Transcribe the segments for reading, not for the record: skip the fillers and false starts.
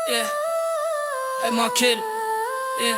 Yeah. Hey, moi, kill. Yeah.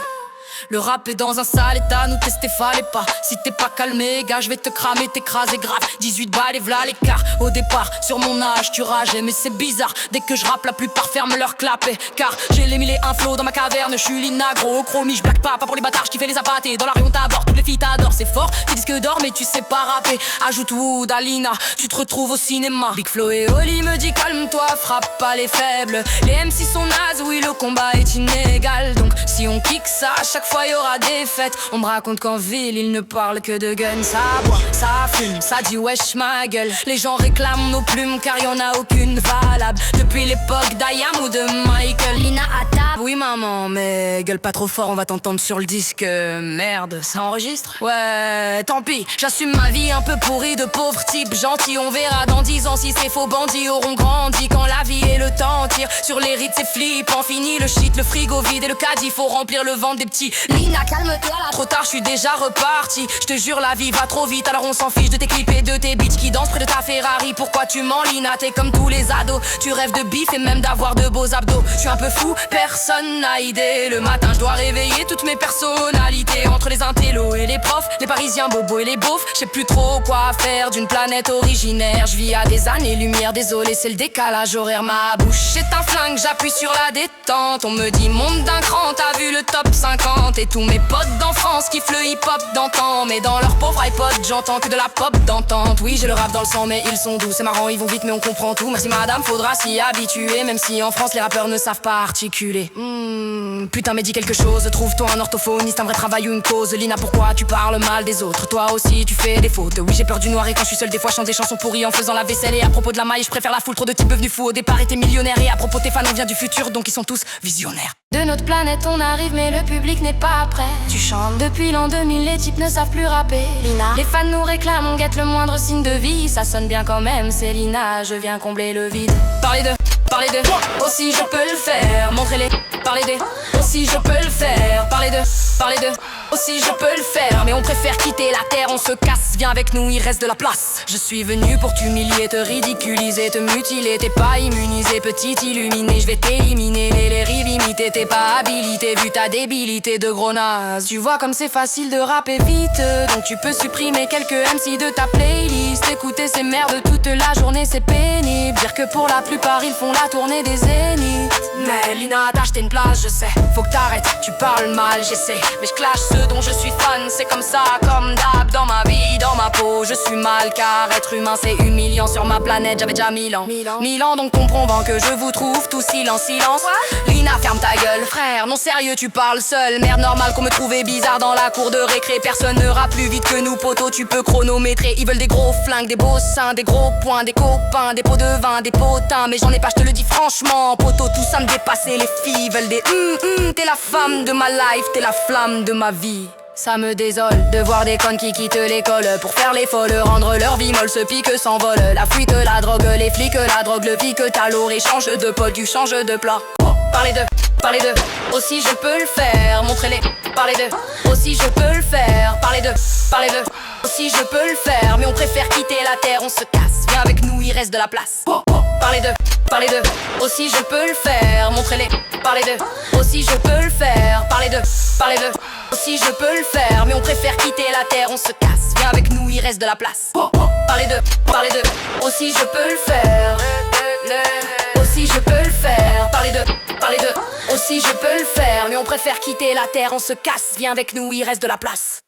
Le rap est dans un sale état, nous tester fallait pas. Si t'es pas calmé, gars, je vais te cramer, t'écraser grave. 18 balles et v'là l'écart. Au départ, sur mon âge, tu rageais, mais c'est bizarre. Dès que je rappe, la plupart ferment leur clapet. Car j'ai les mille et un flots dans ma caverne. Je suis Lina, gros chromie, je blague pas pour les bâtards, je fais les appâtés. Dans la rue on t'aborde, toutes les filles t'adorent, c'est fort. Tes disques d'or, mais tu sais pas rapper. Ajoute Wood, Alina, tu te retrouves au cinéma. Big Flo et Oli me dit calme-toi, frappe pas les faibles. Les MC sont nazes, oui, le combat est inégal. Donc si on kick ça, à chaque fois y aura des fêtes. On me raconte qu'en ville, il ne parle que de guns. Ça boit, ça fume, ça dit wesh ma gueule. Les gens réclament nos plumes car y en a aucune valable. Depuis l'époque d'Ayam ou de Michael. Lina à table. Oui maman, mais gueule pas trop fort, on va t'entendre sur le disque. Merde, ça enregistre? Ouais, tant pis, j'assume ma vie un peu pourrie de pauvre type gentil. On verra dans 10 ans si ces faux bandits auront grandi. Quand la vie et le temps tirent sur les rides, c'est flippant. Fini le shit, le frigo vide et le caddie. Faut remplir le ventre des petits. Lina, calme-toi là. Trop tard, je suis déjà reparti. Je te jure, la vie va trop vite, alors on s'en fiche de tes clips et de tes bitches qui dansent près de ta Ferrari. Pourquoi tu mens, Lina? T'es comme tous les ados. Tu rêves de bif et même d'avoir de beaux abdos. Je suis un peu fou, personne n'a idée. Le matin, je dois réveiller toutes mes personnalités. Entre les intellos et les profs, les parisiens bobos et les beaufs. Je sais plus trop quoi faire d'une planète originaire. Je vis à des années-lumière, désolé, c'est le décalage horaire. Ma bouche est un flingue, j'appuie sur la détente. On me dit monte d'un cran, t'as vu le top 50. Et tous mes potes d'enfance kiffent le hip-hop d'antan. Mais dans leur pauvre iPod, j'entends que de la pop d'entente. Oui, j'ai le rap dans le sang, mais ils sont doux. C'est marrant, ils vont vite, mais on comprend tout. Merci madame, faudra s'y habituer. Même si en France, les rappeurs ne savent pas articuler. Putain, mais dis quelque chose. Trouve-toi un orthophoniste, un vrai travail ou une cause. Lina, pourquoi tu parles mal des autres? Toi aussi, tu fais des fautes. Oui, j'ai peur du noir et quand je suis seul, des fois, je chante des chansons pourries en faisant la vaisselle. Et à propos de la maille, je préfère la foule. Trop de types devenus fous. Au départ, étaient millionnaires. Et à propos tes fans, on vient du futur, donc ils sont tous visionnaires. De notre planète on arrive mais le public n'est pas prêt. Tu chantes Depuis l'an 2000 les types ne savent plus rapper. Lina, les fans nous réclament, on guette le moindre signe de vie. Ça sonne bien quand même, c'est Lina, je viens combler le vide. Parlez de, aussi je peux le faire. Montrez-les, parlez de, aussi je peux le faire. Parlez de, aussi je peux le faire. Mais on préfère quitter la terre, on se casse. Viens avec nous, il reste de la place. Je suis venu pour t'humilier, te ridiculiser, te mutiler. T'es pas immunisé, petite illuminée. Je vais t'éliminer, les rives imiter. T'es pas habilité, vu ta débilité de gros naze. Tu vois comme c'est facile de rapper vite. Donc tu peux supprimer quelques MC de ta playlist. Écouter ces merdes toute la journée, c'est pénible. Dire que pour la plupart, ils font la tournée des zéniths. Mais Lina, t'as acheté une place, je sais. Faut que t'arrêtes, tu parles mal, j'essaie. Mais je clash ceux dont je suis fan, c'est comme ça, comme d'hab. Dans ma vie, dans ma peau, je suis mal. Car être humain, c'est humiliant. Sur ma planète, j'avais déjà 1000 ans. 1000 ans, donc comprends que je vous trouve tous silence. Lina, ferme ta gueule, frère, non sérieux, tu parles seul. Merde, normal qu'on me trouvait bizarre dans la cour de récré. Personne ne rappe plus vite que nous, poteau, tu peux chronométrer. Ils veulent des gros flingues, des beaux seins, des gros poings, des copains, des pots de vin, des potins. Mais j'en ai pas, je te le dis franchement, poteau, tout ça me dépasse. Et les filles veulent des t'es la femme de ma life, t'es la flamme de ma vie. Ça me désole de voir des connes qui quittent l'école pour faire les folles, rendre leur vie molle, se pique, s'envole. La fuite, la drogue, les flics, la drogue, le pique, t'as l'eau et change de pote, tu changes de plat. Parlez de, aussi je peux le faire, montrez-les. Parlez de, aussi je peux le faire. Parlez de, aussi je peux le faire. Mais on préfère quitter la terre, on se casse. Viens avec nous, il reste de la place. Parlez de, aussi je peux le faire, montrez-les. Parlez de, aussi je peux le faire. Parlez de, aussi je peux le faire. Mais on préfère quitter la terre, on se casse. Viens avec nous, il reste de la place. Parlez de, aussi je peux le faire. Aussi je peux le faire. Parlez de, aussi je peux le faire. Mais on préfère quitter la terre, on se casse. Viens avec nous, il reste de la place.